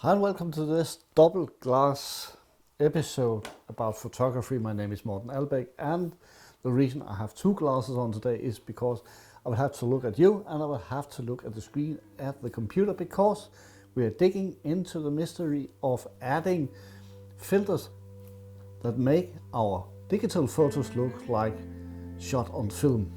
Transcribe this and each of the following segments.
Hi and welcome to this double glass episode about photography. My name is Morten Albek, and the reason I have two glasses on today is because I will have to look at you and I will have to look at the screen at the computer, because we are digging into the mystery of adding filters that make our digital photos look like shot on film.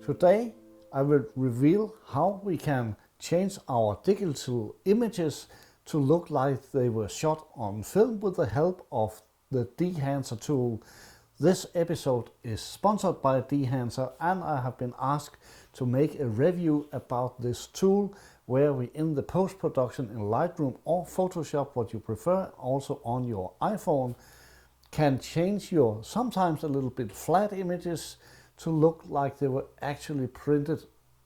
Today I will reveal how we can change our digital images to look like they were shot on film with the help of the Dehancer tool. This episode is sponsored by Dehancer, and I have been asked to make a review about this tool where we, in the post-production in Lightroom or Photoshop, what you prefer, also on your iPhone, can change your sometimes a little bit flat images to look like they were actually printed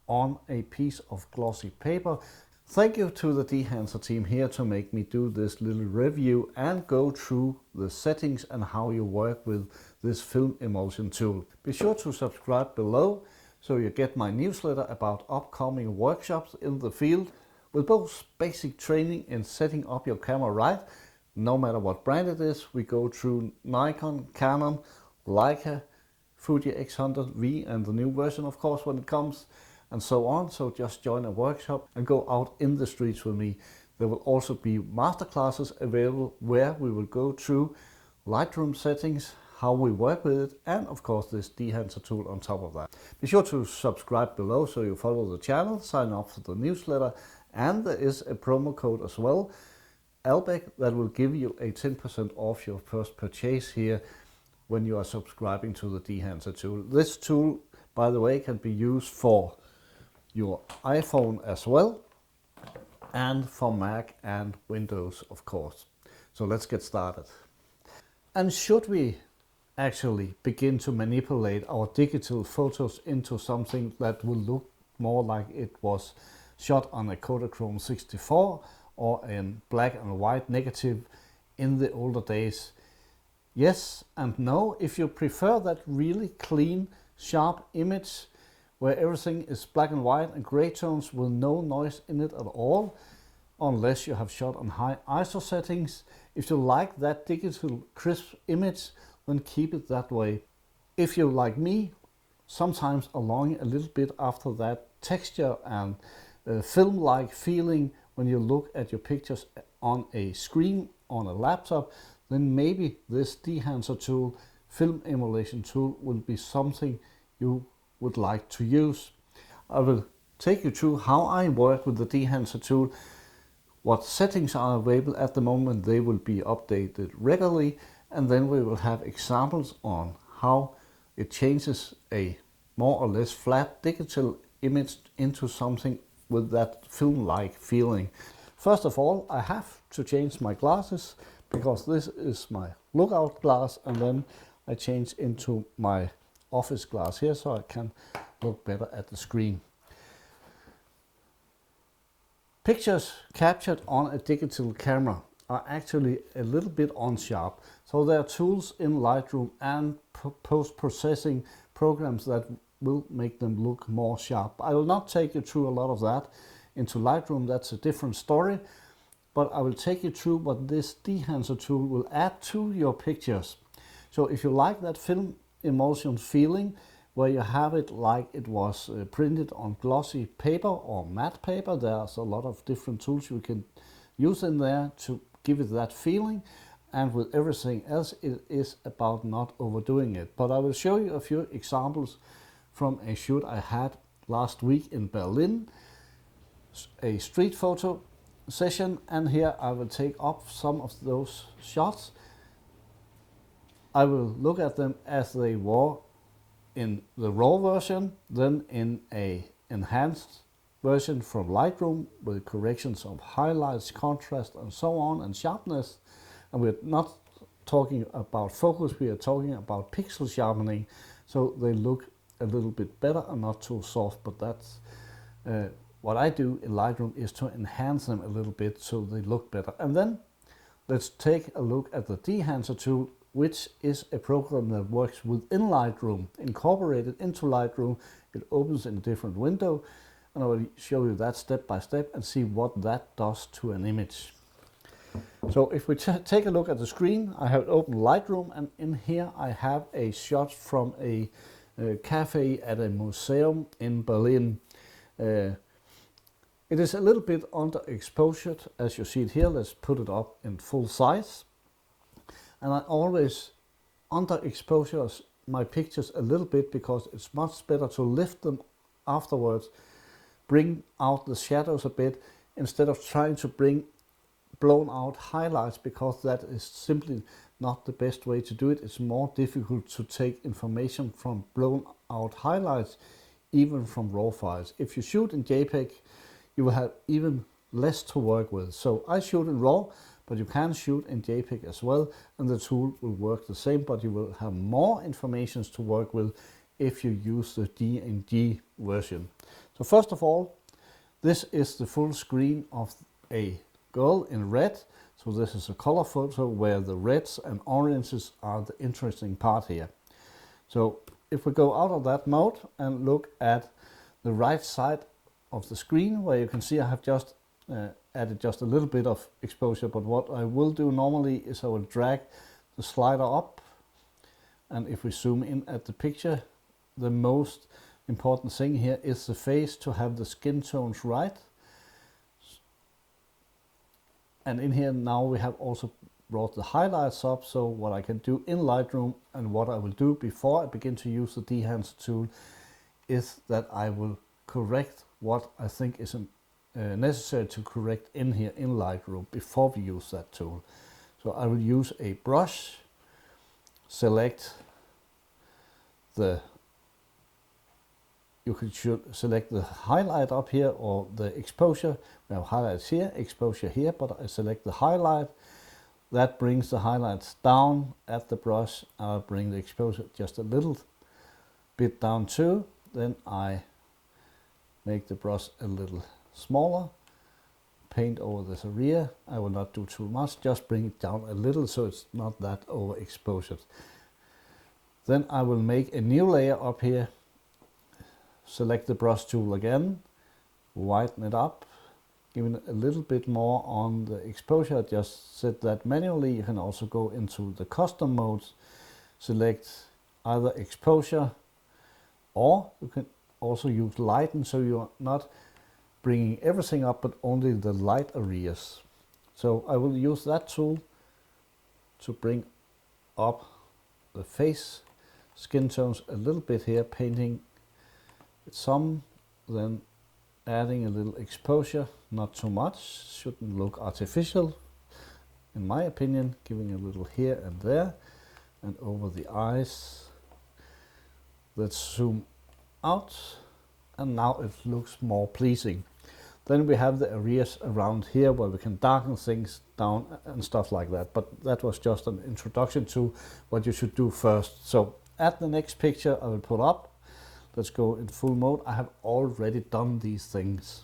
on a piece of glossy paper. Thank you to the Dehancer team here to make me do this little review and go through the settings and how you work with this film emulsion tool. Be sure to subscribe below so you get my newsletter about upcoming workshops in the field with both basic training in setting up your camera right, no matter what brand it is. We go through Nikon, Canon, Leica, Fuji X100V and the new version, of course, when it comes, and so on. So just join a workshop and go out in the streets with me. There will also be masterclasses available where we will go through Lightroom settings, how we work with it, and of course this Dehancer tool on top of that. Be sure to subscribe below so you follow the channel, sign up for the newsletter, and there is a promo code as well, Albek, that will give you a 10% off your first purchase here when you are subscribing to the Dehancer tool. This tool, by the way, can be used for your iPhone as well, and for Mac and Windows, of course. So let's get started. And should we actually begin to manipulate our digital photos into something that will look more like it was shot on a Kodachrome 64 or in black and white negative in the older days? Yes and no. If you prefer that really clean, sharp image where everything is black and white and gray tones with no noise in it at all, unless you have shot on high ISO settings, if you like that digital crisp image, then keep it that way. If you, like me, sometimes are longing a little bit after that texture and film-like feeling when you look at your pictures on a screen on a laptop, then maybe this Dehancer tool, film emulation tool, will be something you would like to use. I will take you through how I work with the Dehancer tool, what settings are available at the moment. They will be updated regularly, and then we will have examples on how it changes a more or less flat digital image into something with that film-like feeling. First of all, I have to change my glasses, because this is my lookout glass, and then I change into my office glass here so I can look better at the screen. Pictures captured on a digital camera are actually a little bit unsharp, so there are tools in Lightroom and post-processing programs that will make them look more sharp. I will not take you through a lot of that into Lightroom, that's a different story. But I will take you through what this Dehancer tool will add to your pictures. So if you like that film emulsion feeling, where you have it like it was printed on glossy paper or matte paper, there's a lot of different tools you can use in there to give it that feeling. And with everything else, it is about not overdoing it. But I will show you a few examples from a shoot I had last week in Berlin, a street photo session, and here I will take up some of those shots. I will look at them as they were in the raw version, then in a enhanced version from Lightroom with corrections of highlights, contrast, and so on, and sharpness. And we're not talking about focus, we are talking about pixel sharpening, so they look a little bit better and not too soft, but that's what I do in Lightroom is to enhance them a little bit so they look better. And then let's take a look at the Dehancer tool, which is a program that works within Lightroom, incorporated into Lightroom. It opens in a different window, and I will show you that step by step and see what that does to an image. So if we take a look at the screen, I have opened Lightroom, and in here I have a shot from a cafe at a museum in Berlin. It is a little bit underexposed, as you see it here. Let's put it up in full size. And I always underexpose my pictures a little bit because it's much better to lift them afterwards, bring out the shadows a bit, instead of trying to bring blown out highlights, because that is simply not the best way to do it. It's more difficult to take information from blown out highlights, even from raw files. If you shoot in JPEG, you will have even less to work with. So I shoot in RAW, but you can shoot in JPEG as well, and the tool will work the same, but you will have more information to work with if you use the DNG version. So first of all, this is the full screen of a girl in red. So this is a color photo where the reds and oranges are the interesting part here. So if we go out of that mode and look at the right side of the screen, where you can see I have just added just a little bit of exposure, but what I will do normally is I will drag the slider up, and if we zoom in at the picture, the most important thing here is the face, to have the skin tones right. And in here now we have also brought the highlights up. So what I can do in Lightroom, and what I will do before I begin to use the Dehancer tool, is that I will correct what I think is necessary to correct in here in Lightroom before we use that tool. So I will use a brush, select the, you can select the highlight up here or the exposure. We have highlights here, exposure here, but I select the highlight. That brings the highlights down at the brush. I'll bring the exposure just a little bit down too. Then I make the brush a little smaller, paint over this area. I will not do too much, just bring it down a little so it's not that overexposed. Then I will make a new layer up here, select the brush tool again, whiten it up, giving a little bit more on the exposure. I just set that manually. You can also go into the custom modes, select either exposure, or you can also use lighten, so you're not bringing everything up but only the light areas. So I will use that tool to bring up the face skin tones a little bit here, painting some, then adding a little exposure, not too much, shouldn't look artificial in my opinion, giving a little here and there and over the eyes. Let's zoom out, and now it looks more pleasing. Then we have the areas around here where we can darken things down and stuff like that, but that was just an introduction to what you should do first. So at the next picture I will put up, let's go in full mode. I have already done these things.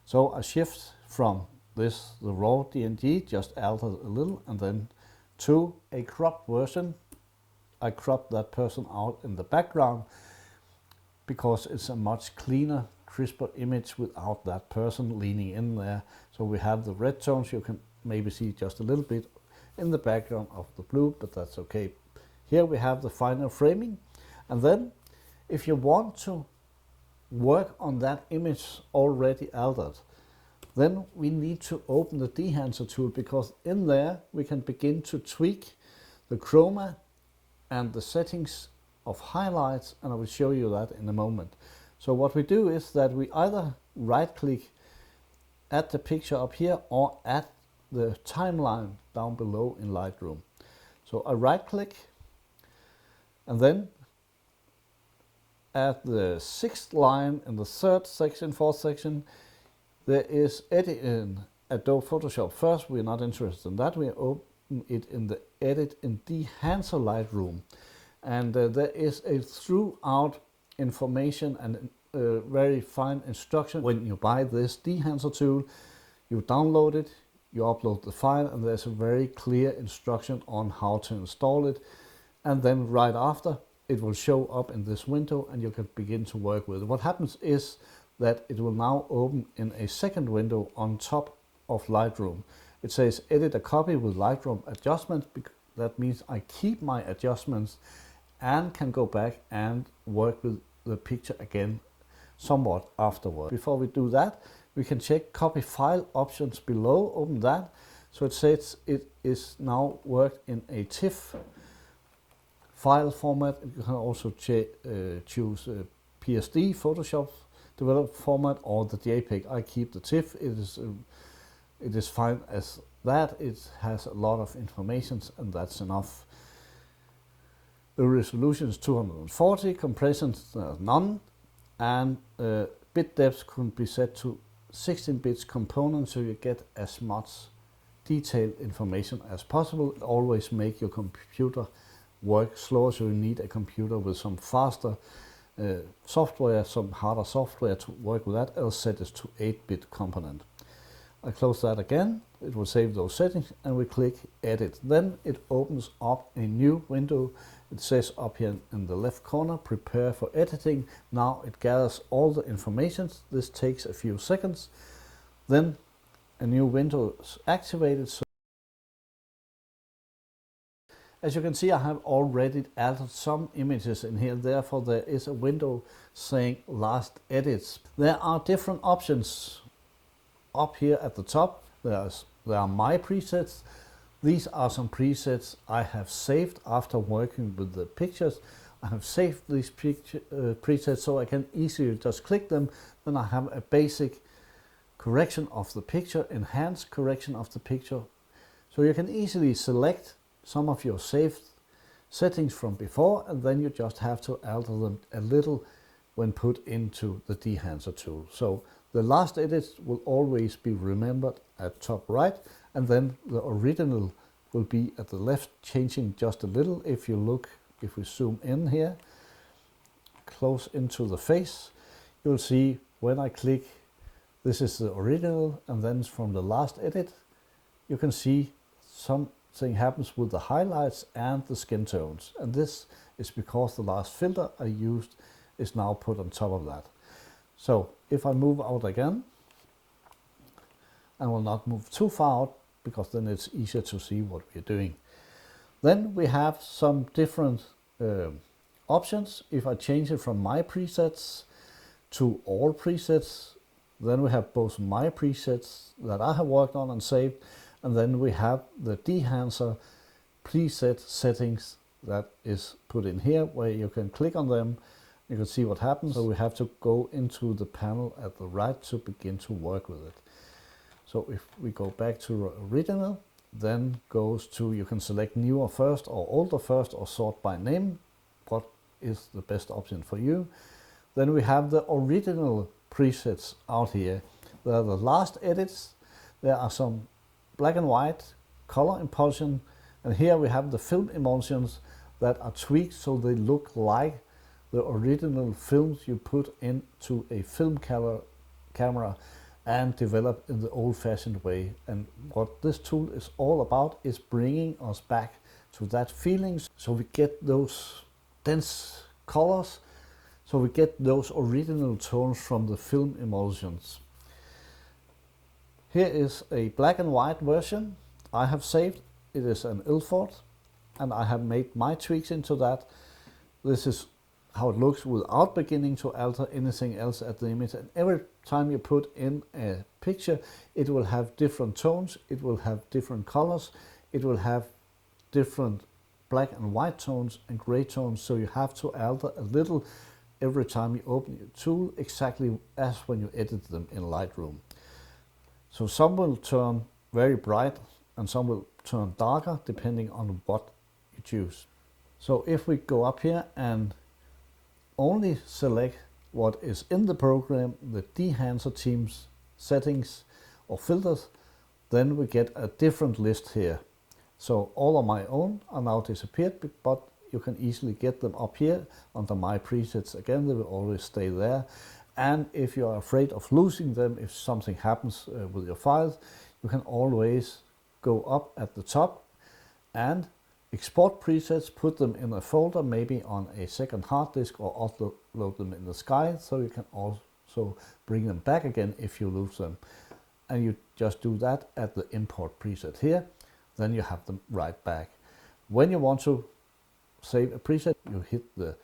So I shift from this, the raw DNG, just alter a little, and then to a cropped version. I crop that person out in the background because it's a much cleaner, crisper image without that person leaning in there. So we have the red tones, you can maybe see just a little bit in the background of the blue, but that's okay. Here we have the final framing, and then if you want to work on that image already altered, then we need to open the Dehancer tool, because in there we can begin to tweak the chroma and the settings of highlights, and I will show you that in a moment. So what we do is that we either right click at the picture up here or at the timeline down below in Lightroom. So I right click, and then at the 6th line in the 3rd section, 4th section, there is edit in Adobe Photoshop. First, we're not interested in that. We open it in the edit in Dehancer Lightroom. And there is a throughout information and very fine instruction. When you buy this Dehancer tool, you download it, you upload the file, and there's a very clear instruction on how to install it. And then right after, it will show up in this window and you can begin to work with it. What happens is that it will now open in a second window on top of Lightroom. It says edit a copy with Lightroom adjustments. That means I keep my adjustments and can go back and work with the picture again somewhat afterward. Before we do that, we can check copy file options below. Open that. So it says it is now worked in a TIFF file format. You can also choose PSD, Photoshop developed format, or the JPEG. I keep the TIFF. It is fine as that. It has a lot of information and that's enough. The resolution is 240, compression none, and bit depth could be set to 16 bits component, so you get as much detailed information as possible. Always make your computer work slower, so you need a computer with some faster software, some harder software to work with that, else set it to 8-bit component. I close that again, it will save those settings, and we click edit. Then it opens up a new window. It says up here in the left corner, prepare for editing. Now it gathers all the information. This takes a few seconds. Then a new window is activated. So as you can see, I have already added some images in here. Therefore, there is a window saying last edits. There are different options up here at the top. There are my presets. These are some presets I have saved after working with the pictures. I have saved these presets so I can easily just click them. Then I have a basic correction of the picture, enhanced correction of the picture. So you can easily select some of your saved settings from before, and then you just have to alter them a little when put into the Dehancer tool. So the last edits will always be remembered at top right, and then the original will be at the left, changing just a little. If we zoom in here, close into the face, you'll see when I click, this is the original, and then from the last edit, you can see something happens with the highlights and the skin tones. And this is because the last filter I used is now put on top of that. So if I move out again, I will not move too far out because then it's easier to see what we're doing. Then we have some different options. If I change it from my presets to all presets, then we have both my presets that I have worked on and saved, and then we have the Dehancer preset settings that is put in here, where you can click on them. You can see what happens. So we have to go into the panel at the right to begin to work with it. So if we go back to original, then goes to, you can select newer first or older first, or sort by name. What is the best option for you? Then we have the original presets out here. There are the last edits. There are some black and white, color impulsion, and here we have the film emulsions that are tweaked so they look like the original films you put into a film camera and develop in the old-fashioned way. And what this tool is all about is bringing us back to that feeling, so we get those dense colors, so we get those original tones from the film emulsions. Here is a black and white version I have saved. It is an Ilford, and I have made my tweaks into that. This is how it looks without beginning to alter anything else at the image. And every time you put in a picture, it will have different tones, it will have different colors, it will have different black and white tones and gray tones. So you have to alter a little every time you open your tool, exactly as when you edit them in Lightroom. So some will turn very bright and some will turn darker depending on what you choose. So if we go up here and only select what is in the program, the Dehancer Teams settings or filters, then we get a different list here. So all of my own are now disappeared, but you can easily get them up here under My Presets. Again, they will always stay there. And if you are afraid of losing them, if something happens with your files, you can always go up at the top and export presets, put them in a folder, maybe on a second hard disk, or upload them in the sky, so you can also bring them back again if you lose them. And you just do that at the import preset here, then you have them right back. When you want to save a preset, you hit the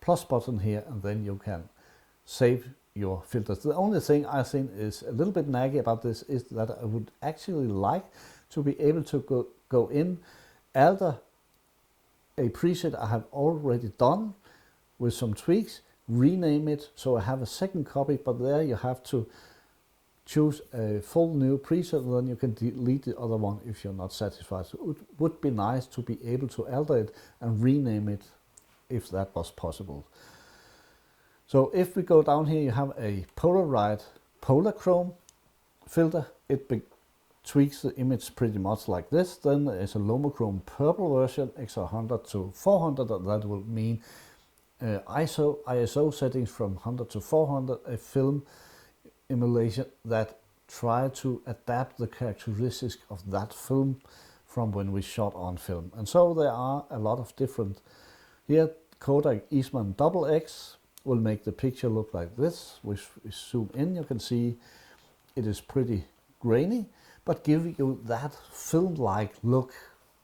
plus button here, and then you can save your filters. The only thing I think is a little bit naggy about this is that I would actually like to be able to go in, alter a preset I have already done with some tweaks, rename it so I have a second copy, but there you have to choose a full new preset, and then you can delete the other one if you're not satisfied. So it would be nice to be able to alter it and rename it if that was possible. So if we go down here, you have a Polaroid Polar Chrome filter. It tweaks the image pretty much like this. Then there is a Lomochrome purple version, X100 to 400, and that will mean ISO settings from 100 to 400, a film emulation that try to adapt the characteristics of that film from when we shot on film. And so there are a lot of different, here Kodak Eastman XX will make the picture look like this. If we zoom in, you can see it is pretty grainy, but give you that film-like look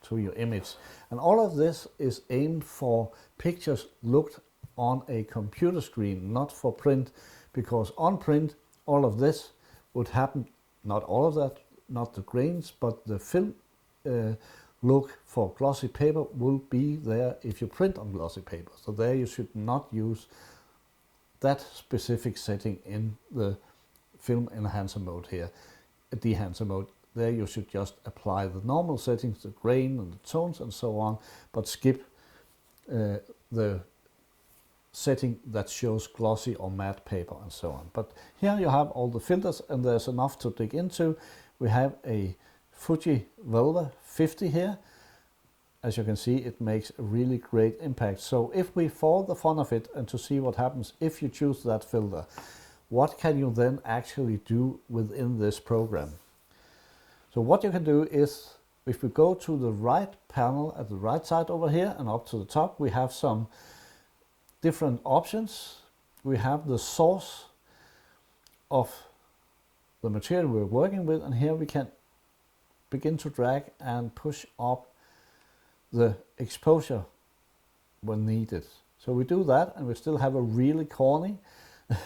to your image. And all of this is aimed for pictures looked on a computer screen, not for print, because on print all of this would happen, not all of that, not the grains, but the film look for glossy paper will be there if you print on glossy paper. So there you should not use that specific setting in the film enhancer mode here, a dehancer mode. There you should just apply the normal settings, the grain and the tones and so on, but skip the setting that shows glossy or matte paper and so on. But here you have all the filters, and there's enough to dig into. We have a Fuji Velva 50 here. As you can see, it makes a really great impact. So if we, for the fun of it and to see what happens if you choose that filter, what can you then actually do within this program? So what you can do is, if we go to the right panel at the right side over here and up to the top, we have some different options. We have the source of the material we're working with, and here we can begin to drag and push up the exposure when needed. So we do that, and we still have a really corny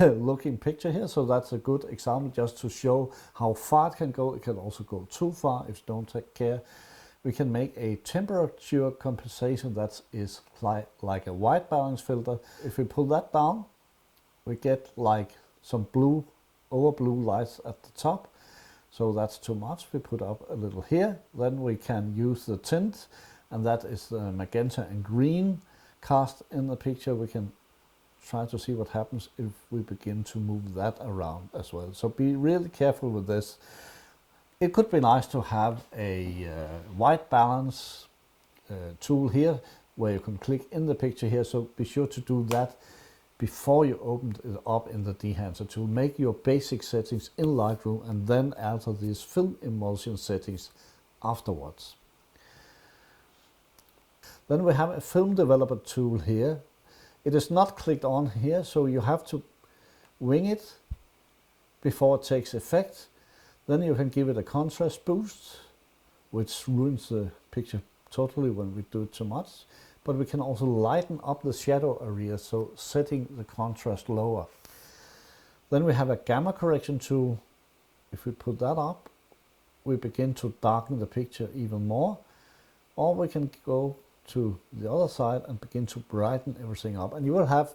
looking picture here. So that's a good example just to show how far it can go. It can also go too far if you don't take care. We can make a temperature compensation that is like a white balance filter. If we pull that down, we get like some blue, over blue lights at the top. So that's too much. We put up a little here. Then we can use the tint, and that is the magenta and green cast in the picture. We can try to see what happens if we begin to move that around as well. So be really careful with this. It could be nice to have a white balance tool here where you can click in the picture here. So be sure to do that before you open it up in the Dehancer tool. Make your basic settings in Lightroom and then alter these film emulsion settings afterwards. Then we have a film developer tool here. It is not clicked on here, so you have to wing it before it takes effect. Then you can give it a contrast boost, which ruins the picture totally when we do it too much. But we can also lighten up the shadow area, so setting the contrast lower. Then we have a gamma correction tool. If we put that up, we begin to darken the picture even more. Or we can go to the other side and begin to brighten everything up. And you will have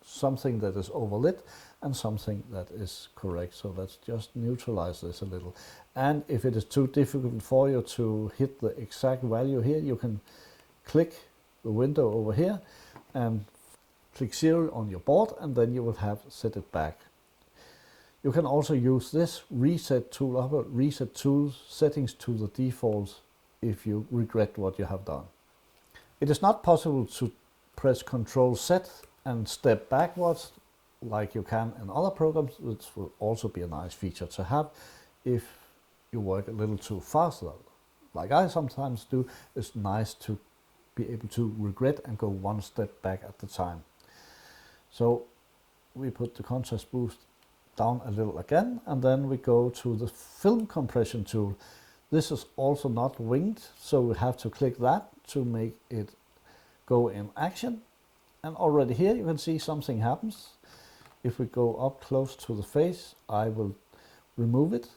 something that is overlit and something that is correct. So let's just neutralize this a little. And if it is too difficult for you to hit the exact value here, you can click the window over here and click 0 on your board, and then you will have set it back. You can also use this reset tool, reset tools settings to the defaults if you regret what you have done. It is not possible to press Ctrl Z and step backwards like you can in other programs, which will also be a nice feature to have if you work a little too fast. Like I sometimes do, it's nice to be able to regret and go one step back at the time. So we put the contrast boost down a little again, and then we go to the film compression tool. This is also not winged, so we have to click that to make it go in action. And already here you can see something happens. If we go up close to the face, I will remove it.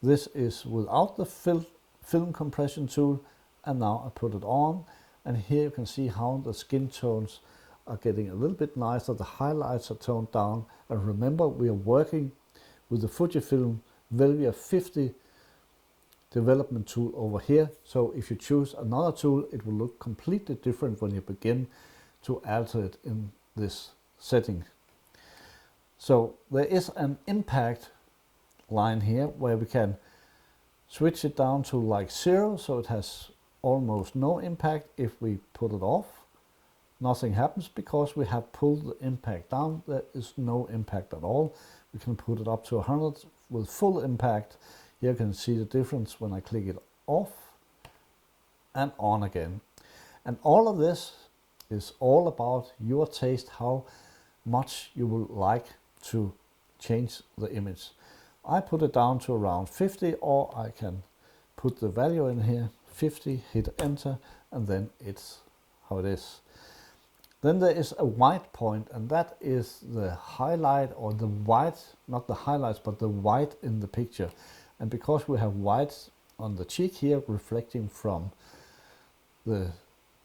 This is without the film compression tool, and now I put it on, and here you can see how the skin tones are getting a little bit nicer. The highlights are toned down, and remember we are working with the Fujifilm Velvia 50 development tool over here, so if you choose another tool it will look completely different when you begin to alter it in this setting. So there is an impact line here where we can switch it down to like 0, so it has almost no impact. If we put it off, nothing happens because we have pulled the impact down. There is no impact at all. We can put it up to 100 with full impact. Here you can see the difference when I click it off and on again. And all of this is all about your taste, how much you would like to change the image. I put it down to around 50, or I can put the value in here, 50, hit enter, and then it's how it is. Then there is a white point, and that is the highlight, or the white, not the highlights, but the white in the picture. And because we have white on the cheek here reflecting from the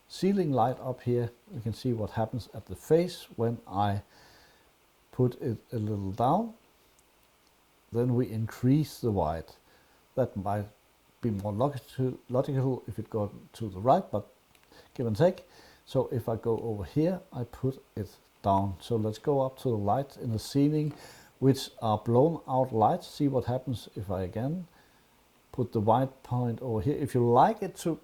ceiling light up here, you can see what happens at the face when I put it a little down. Then we increase the white. That might be more logical if it goes to the right, but give and take. So if I go over here, I put it down. So let's go up to the lights in the ceiling, which are blown out lights. See what happens if I again put the white point over here. If you like it to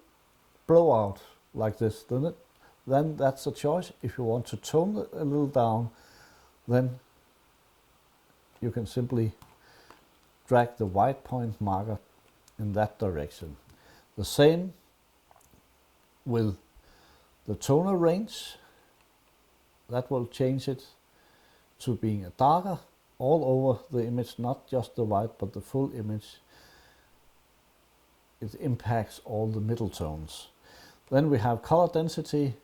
blow out like this, then that's a choice. If you want to tone it a little down, then you can simply drag the white point marker in that direction. The same with the toner range. That will change it to being a darker all over the image, not just the white, but the full image. It impacts all the middle tones. Then we have color density,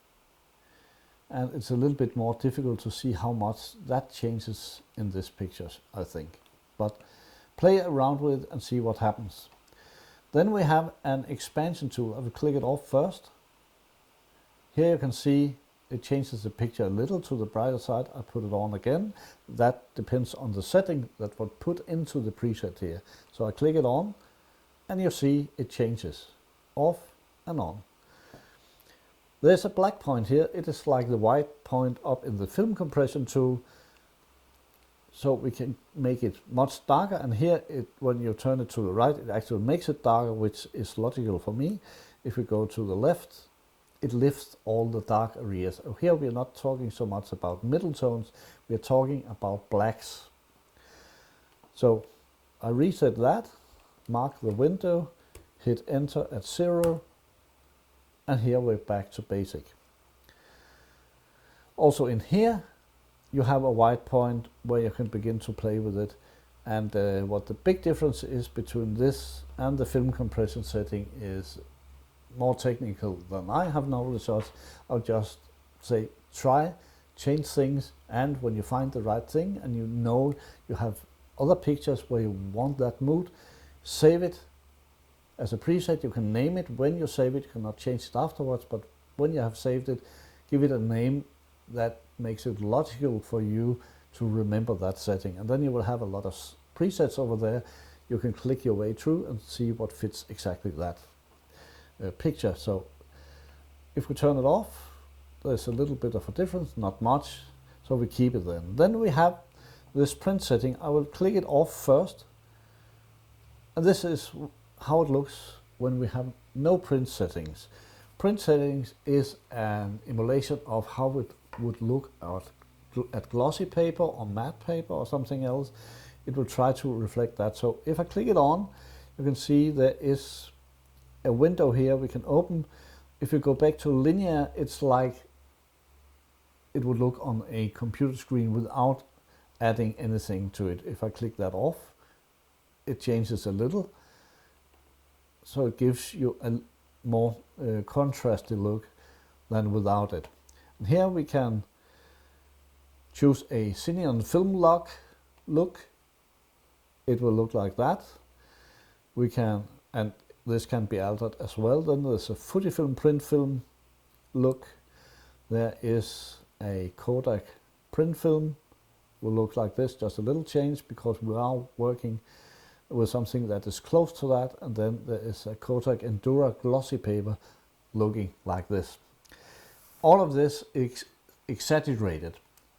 and it's a little bit more difficult to see how much that changes in this picture, I think. But play around with it and see what happens. Then we have an expansion tool. I will click it off first. Here you can see it changes the picture a little to the brighter side. I put it on again. That depends on the setting that was put into the preset here. So I click it on, and you see it changes off and on. There's a black point here. It is like the white point up in the film compression tool. So we can make it much darker, and here when you turn it to the right, it actually makes it darker, which is logical for me. If we go to the left, it lifts all the dark areas. Here we are not talking so much about middle tones, we are talking about blacks. So I reset that, mark the window, hit enter at 0, and here we're back to basic. Also in here, you have a white point where you can begin to play with it. And what the big difference is between this and the film compression setting is more technical than I have knowledge of. I'll just say try, change things, and when you find the right thing and you know you have other pictures where you want that mood, save it as a preset. You can name it when you save it. You cannot change it afterwards, but when you have saved it, give it a name that makes it logical for you to remember that setting, and then you will have a lot of presets over there. You can click your way through and see what fits exactly that picture. So if we turn it off, there's a little bit of a difference, not much, so we keep it then. Then we have this print setting. I will click it off first, and this is how it looks when we have no print settings. print settings is an emulation of how it would look at glossy paper or matte paper or something else. It will try to reflect that. So if I click it on, you can see there is a window here we can open. If you go back to linear, it's like it would look on a computer screen without adding anything to it. If I click that off, it changes a little, so it gives you a more contrasty look than without it. And here we can choose a cine on film look. It will look like that. We can, and this can be altered as well. Then there's a Fujifilm print film look. There is a Kodak print film, will look like this, just a little change because we are working with something that is close to that. And then there is a Kodak Endura glossy paper looking like this. All of this is exaggerated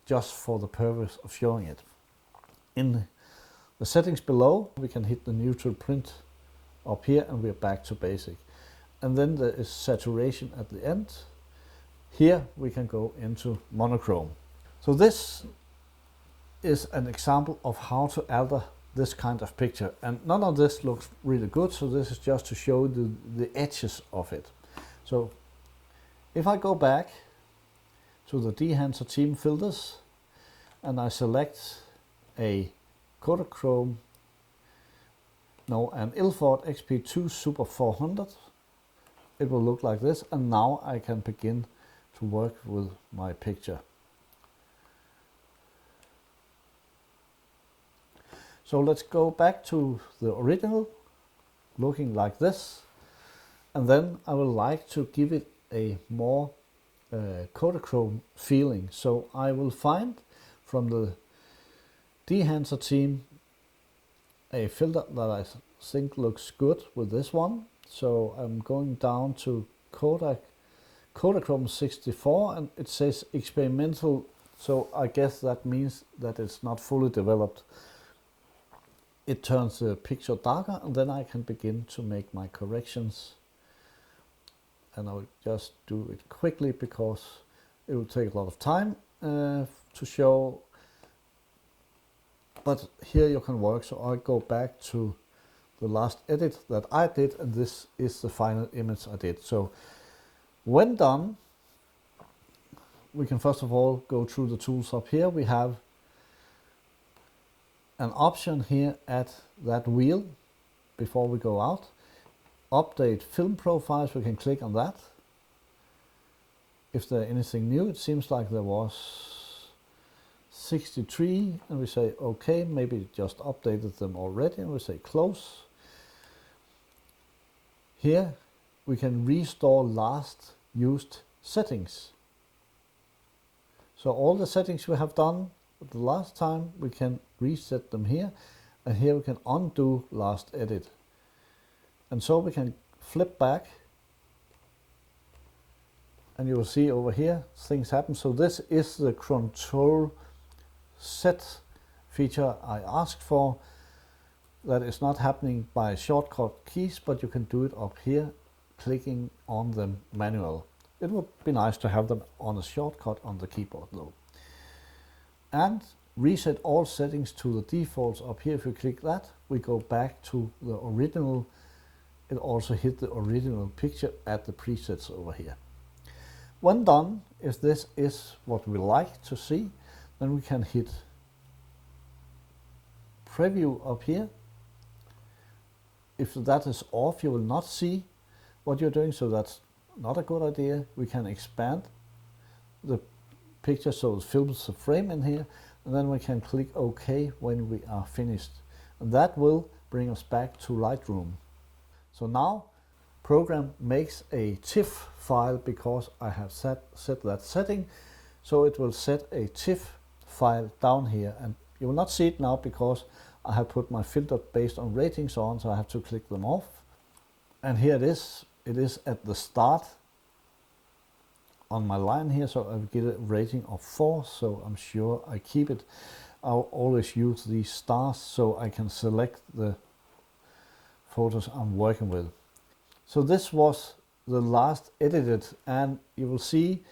just for the purpose of showing it. In the settings below, we can hit the neutral print up here and we're back to basic. And then there is saturation at the end. Here we can go into monochrome. So this is an example of how to alter this kind of picture, and none of this looks really good, so this is just to show the edges of it. So if I go back to the Dehancer team filters and I select a Kodachrome, an Ilford XP2 Super 400, it will look like this, and now I can begin to work with my picture. So let's go back to the original, looking like this, and then I would like to give it a more Kodachrome feeling. So I will find from the Dehancer team a filter that I think looks good with this one. So I'm going down to Kodachrome 64, and it says experimental, so I guess that means that it's not fully developed. It turns the picture darker, and then I can begin to make my corrections. And I will just do it quickly because it will take a lot of time to show. But here you can work, so I go back to the last edit that I did, and this is the final image I did. So when done, we can first of all go through the tools up here. We have an option here at that wheel before we go out. Update film profiles, we can click on that. If there's anything new, it seems like there was 63, and we say okay, maybe it just updated them already, and we say close. Here we can restore last used settings. So all the settings we have done the last time, we can reset them here, and here we can undo last edit. And so we can flip back, and you will see over here things happen. So this is the control set feature I asked for. That is not happening by shortcut keys, but you can do it up here, clicking on them manual. It would be nice to have them on a shortcut on the keyboard though. And reset all settings to the defaults up here. If you click that, we go back to the original. It also hit the original picture at the presets over here. When done, if this is what we like to see, then we can hit preview up here. If that is off, you will not see what you're doing, so that's not a good idea. We can expand the picture so it fills the frame in here, and then we can click OK when we are finished. And that will bring us back to Lightroom. So now program makes a TIFF file because I have set that setting. So it will set a TIFF file down here, and you will not see it now because I have put my filter based on ratings on, so I have to click them off. And here it is. It is at the start on my line here, so I will get a rating of 4, so I'm sure I keep it. I'll always use these stars so I can select the photos I'm working with. So this was the last edited, and you will see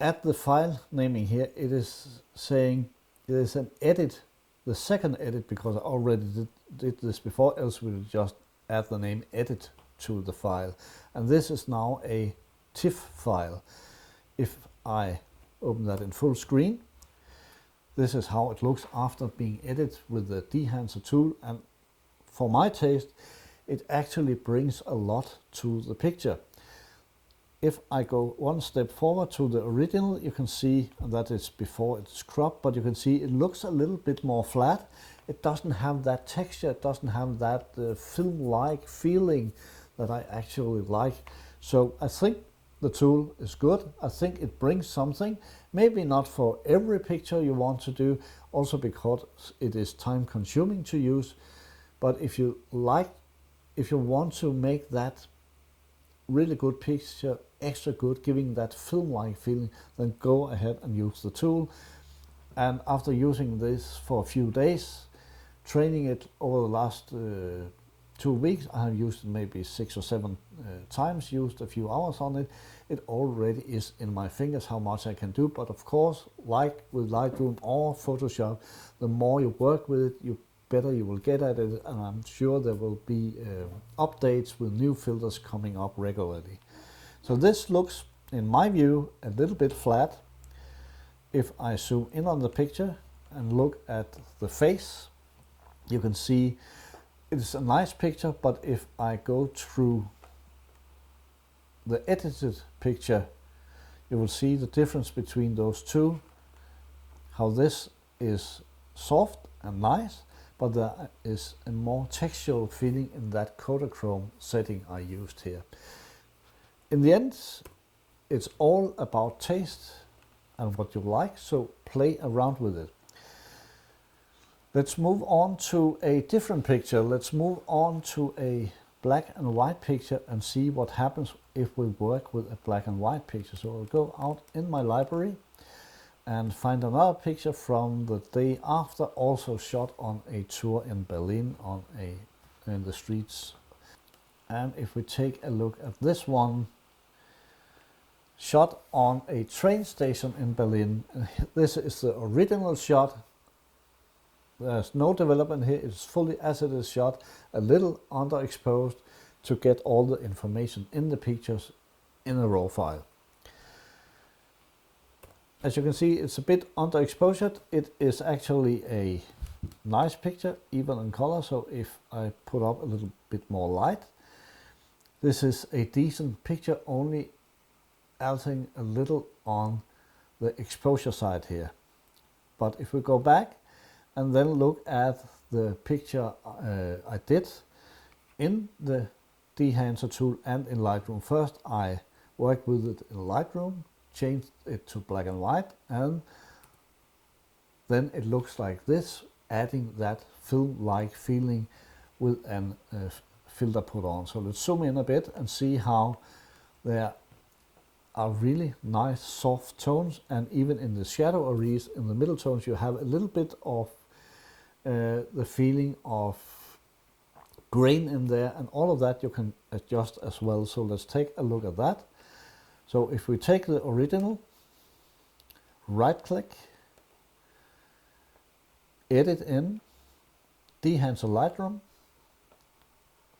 at the file naming here it is saying it is an edit, the second edit, because I already did this before, else we'll just add the name edit to the file. And this is now a TIFF file. If I open that in full screen, this is how it looks after being edited with the Dehancer tool, and for my taste it actually brings a lot to the picture. If I go one step forward to the original, you can see that it's before it's cropped, but you can see it looks a little bit more flat. It doesn't have that texture, it doesn't have that film-like feeling that I actually like. So I think the tool is good. I think it brings something, maybe not for every picture you want to do, also because it is time consuming to use. But if you want to make that really good picture extra good, giving that film-like feeling, then go ahead and use the tool. And after using this for a few days, training it over the last 2 weeks, I have used it maybe 6 or 7 times, used a few hours on it. It already is in my fingers how much I can do. But of course, like with Lightroom or Photoshop, the more you work with it, the better you will get at it, and I'm sure there will be updates with new filters coming up regularly. So this looks, in my view, a little bit flat. If I zoom in on the picture and look at the face, you can see it's a nice picture, but if I go through the edited picture, you will see the difference between those two, how this is soft and nice, but there is a more textural feeling in that Kodachrome setting I used here. In the end, it's all about taste and what you like, so play around with it. Let's move on to a different picture. Let's move on to a black and white picture and see what happens if we work with a black and white picture. So I'll go out in my library and find another picture from the day after, also shot on a tour in Berlin in the streets. And if we take a look at this one, shot on a train station in Berlin. This is the original shot. There's no development here, it's fully as it is shot, a little underexposed to get all the information in the pictures in a raw file. As you can see, it's a bit underexposed. It is actually a nice picture, even in color, so if I put up a little bit more light, this is a decent picture, only adding a little on the exposure side here. But if we go back and then look at the picture I did in the Dehancer tool and in Lightroom. First I worked with it in Lightroom, changed it to black and white, and then it looks like this, adding that film-like feeling with a filter put on. So let's zoom in a bit and see how there are really nice soft tones, and even in the shadow areas in the middle tones you have a little bit of the feeling of grain in there, and all of that you can adjust as well. So let's take a look at that. So if we take the original, right click, edit in, Dehancer Lightroom,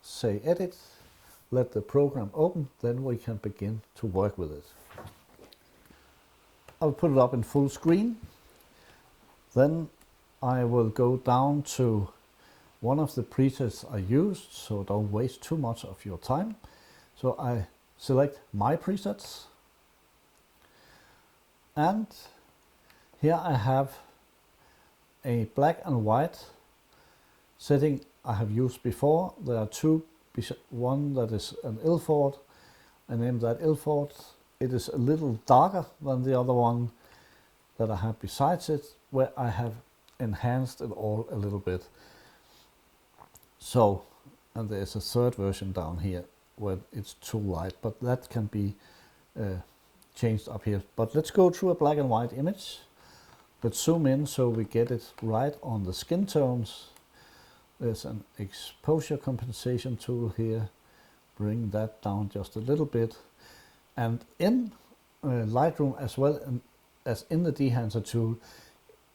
say edit, let the program open, then we can begin to work with it. I'll put it up in full screen. Then I will go down to one of the presets I used, so don't waste too much of your time. So I select my presets, and here I have a black and white setting I have used before. There are two. One that is an Ilford, I named that Ilford. It is a little darker than the other one that I have besides it, where I have enhanced it all a little bit. So, and there's a third version down here where it's too light, but that can be changed up here. But let's go through a black and white image. Let's zoom in so we get it right on the skin tones. There's an exposure compensation tool here. bring that down just a little bit. And in Lightroom as well as in the Dehancer tool,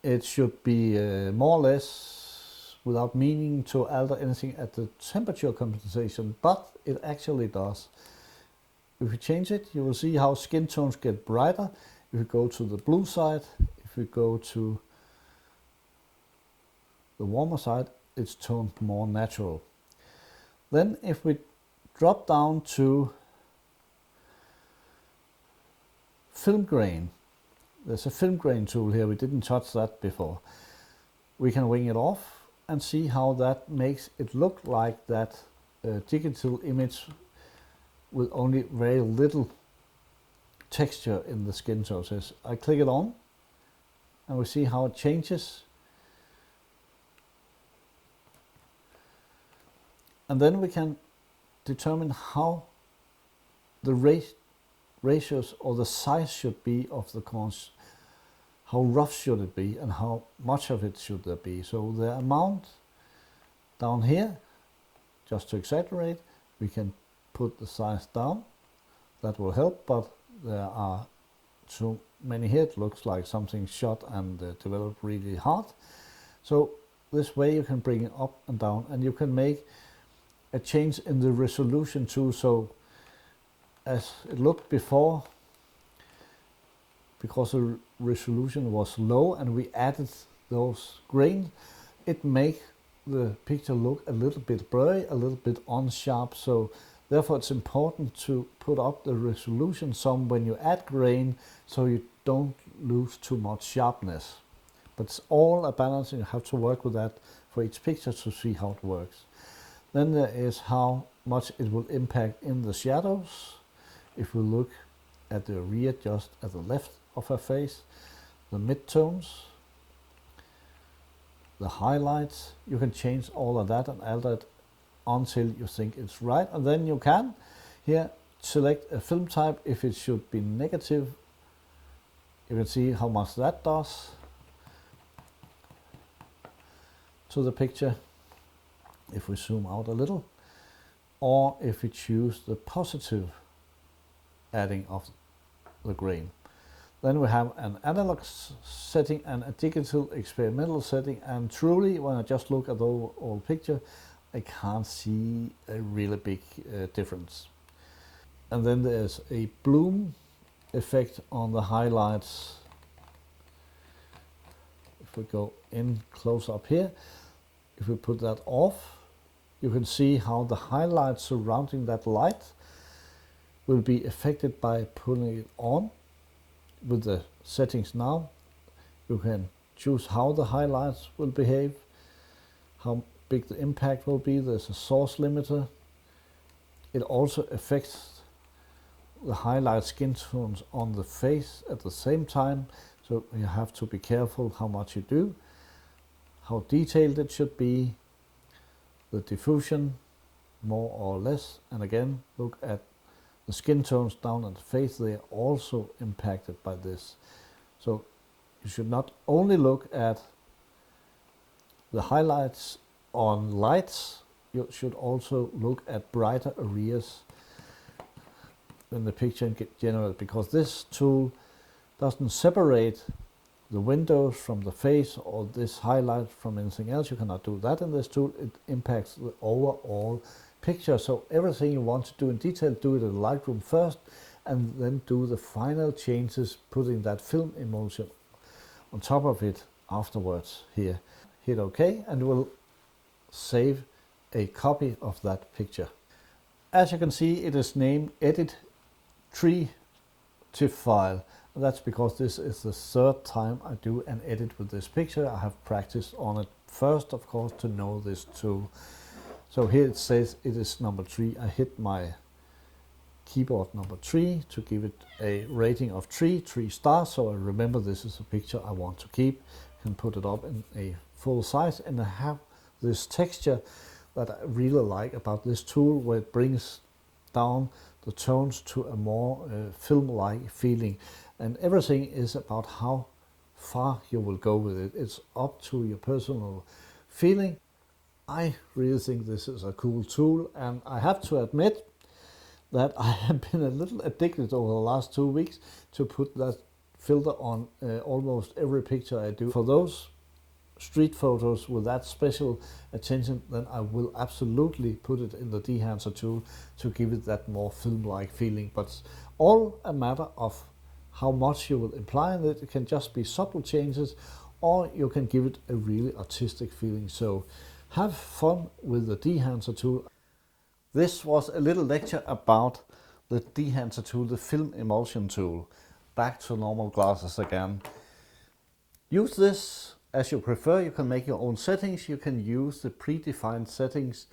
it should be more or less without meaning to alter anything at the temperature compensation, but it actually does. If you change it, you will see how skin tones get brighter. If you go to the blue side, if we go to the warmer side, it's toned more natural. Then if we drop down to film grain, there's a film grain tool here, we didn't touch that before. We can wing it off and see how that makes it look like that digital image with only very little texture in the skin tones. I click it on and we see how it changes. And then we can determine how the ratios or the size should be of the corners. How rough should it be and how much of it should there be. So the amount down here, just to exaggerate, we can put the size down. That will help, but there are too many here. It looks like something shot and developed really hard. So this way you can bring it up and down, and you can make a change in the resolution too. So as it looked before, because the resolution was low and we added those grains, it make the picture look a little bit blurry, a little bit unsharp. So therefore it's important to put up the resolution some when you add grain, so you don't lose too much sharpness. But it's all a balance, and you have to work with that for each picture to see how it works. Then there is how much it will impact in the shadows. If we look at the rear just at the left of her face, the midtones, the highlights, you can change all of that and alter it until you think it's right. And then you can here select a film type. If it should be negative, you can see how much that does to the picture if we zoom out a little, or if we choose the positive adding of the grain. Then we have an analog setting and a digital experimental setting, and truly when I just look at the whole picture, I can't see a really big difference. And then there's a bloom effect on the highlights. If we go in close up here, if we put that off, you can see how the highlights surrounding that light will be affected by putting it on. With the settings now, you can choose how the highlights will behave, how big the impact will be. There's a source limiter. It also affects the highlight skin tones on the face at the same time, so you have to be careful how much you do, how detailed it should be, the diffusion more or less, and again look at the skin tones down at the face. They are also impacted by this. So you should not only look at the highlights on lights, you should also look at brighter areas in the picture and get general, because this tool doesn't separate the windows from the face or this highlight from anything else. You cannot do that in this tool. It impacts the overall picture. So everything you want to do in detail, do it in Lightroom first, and then do the final changes, putting that film emulsion on top of it afterwards here. Hit OK, and we'll save a copy of that picture. As you can see, it is named Edit Tree TIFF file. And that's because this is the third time I do an edit with this picture. I have practiced on it first, of course, to know this tool. So here it says it is number 3. I hit my keyboard number 3 to give it a rating of 3 stars. So I remember this is a picture I want to keep. I can put it up in a full size, and I have this texture that I really like about this tool, where it brings down the tones to a more film-like feeling. And everything is about how far you will go with it. It's up to your personal feeling. I really think this is a cool tool, and I have to admit, that I have been a little addicted over the last 2 weeks to put that filter on almost every picture I do. For those street photos with that special attention, then I will absolutely put it in the Dehancer tool to give it that more film-like feeling. But it's all a matter of how much you will apply in it. It can just be subtle changes, or you can give it a really artistic feeling. So have fun with the Dehancer tool. This was a little lecture about the Dehancer tool, the film emulsion tool. Back to normal glasses again. Use this as you prefer. You can make your own settings. You can use the predefined settings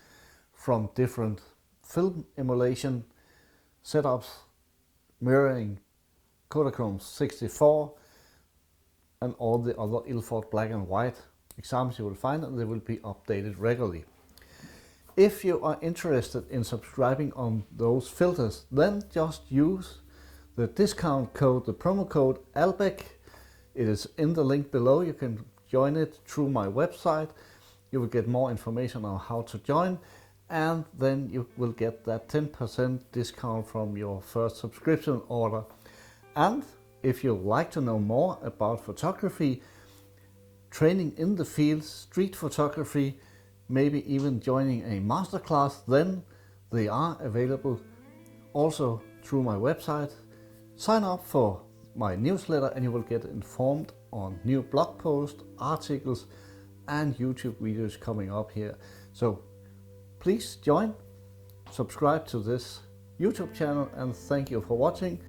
from different film emulation setups, mirroring, Kodachrome 64, and all the other Ilford black and white examples you will find, and they will be updated regularly. If you are interested in subscribing on those filters, then just use the discount code, the promo code Albek. It is in the link below. You can join it through my website. You will get more information on how to join, and then you will get that 10% discount from your first subscription order. And if you'd like to know more about photography, training in the field, street photography, maybe even joining a masterclass, then they are available also through my website. Sign up for my newsletter and you will get informed on new blog posts, articles and YouTube videos coming up here. So please join, subscribe to this YouTube channel, and thank you for watching.